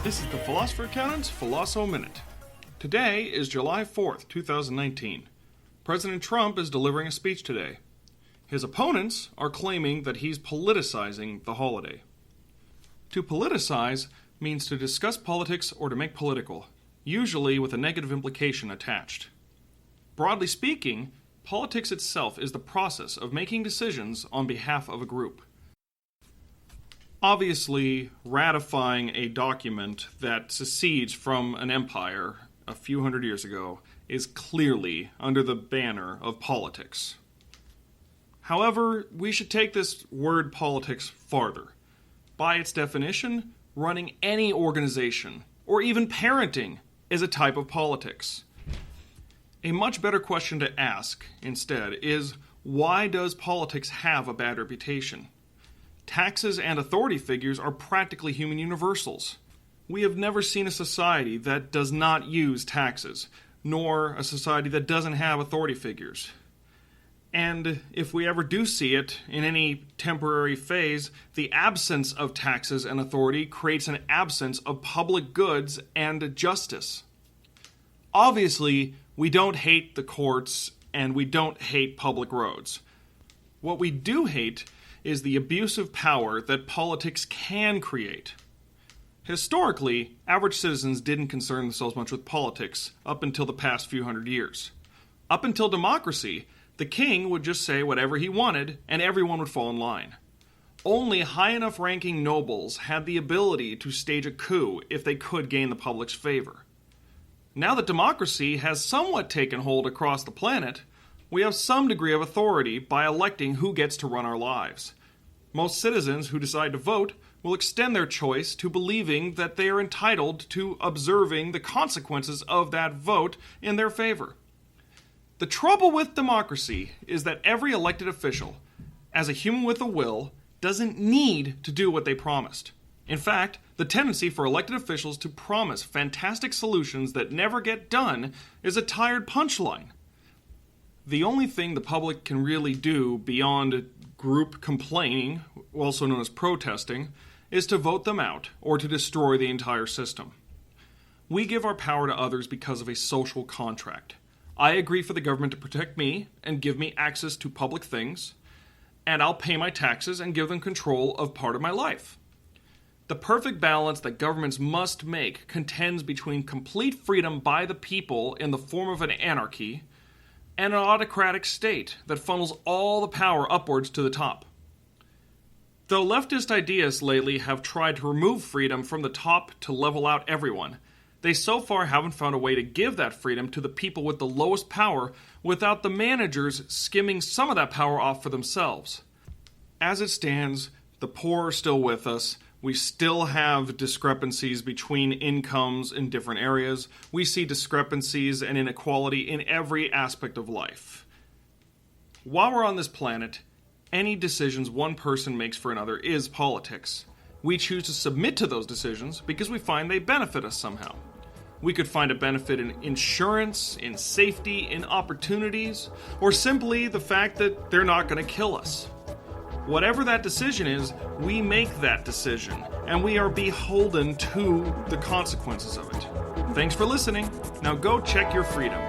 This is the Philosopher Accountant's Philosopho Minute. Today is July 4th, 2019. President Trump is delivering a speech today. His opponents are claiming that he's politicizing the holiday. To politicize means to discuss politics or to make political, usually with a negative implication attached. Broadly speaking, politics itself is the process of making decisions on behalf of a group. Obviously, ratifying a document that secedes from an empire a few hundred years ago is clearly under the banner of politics. However, we should take this word politics farther. By its definition, running any organization, or even parenting, is a type of politics. A much better question to ask, instead, is why does politics have a bad reputation? Taxes and authority figures are practically human universals. We have never seen a society that does not use taxes, nor a society that doesn't have authority figures. And if we ever do see it in any temporary phase, the absence of taxes and authority creates an absence of public goods and justice. Obviously, we don't hate the courts and we don't hate public roads. What we do hate is the abuse of power that politics can create. Historically, average citizens didn't concern themselves much with politics up until the past few hundred years. Up until democracy, the king would just say whatever he wanted and everyone would fall in line. Only high enough ranking nobles had the ability to stage a coup if they could gain the public's favor. Now that democracy has somewhat taken hold across the planet, we have some degree of authority by electing who gets to run our lives. Most citizens who decide to vote will extend their choice to believing that they are entitled to observing the consequences of that vote in their favor. The trouble with democracy is that every elected official, as a human with a will, doesn't need to do what they promised. In fact, the tendency for elected officials to promise fantastic solutions that never get done is a tired punchline. The only thing the public can really do beyond group complaining, also known as protesting, is to vote them out or to destroy the entire system. We give our power to others because of a social contract. I agree for the government to protect me and give me access to public things, and I'll pay my taxes and give them control of part of my life. The perfect balance that governments must make contends between complete freedom by the people in the form of an anarchy and an autocratic state that funnels all the power upwards to the top. Though leftist ideas lately have tried to remove freedom from the top to level out everyone, they so far haven't found a way to give that freedom to the people with the lowest power without the managers skimming some of that power off for themselves. As it stands, the poor are still with us. We still have discrepancies between incomes in different areas. We see discrepancies and inequality in every aspect of life. While we're on this planet, any decisions one person makes for another is politics. We choose to submit to those decisions because we find they benefit us somehow. We could find a benefit in insurance, in safety, in opportunities, or simply the fact that they're not going to kill us. Whatever that decision is, we make that decision, and we are beholden to the consequences of it. Thanks for listening. Now go check your freedom.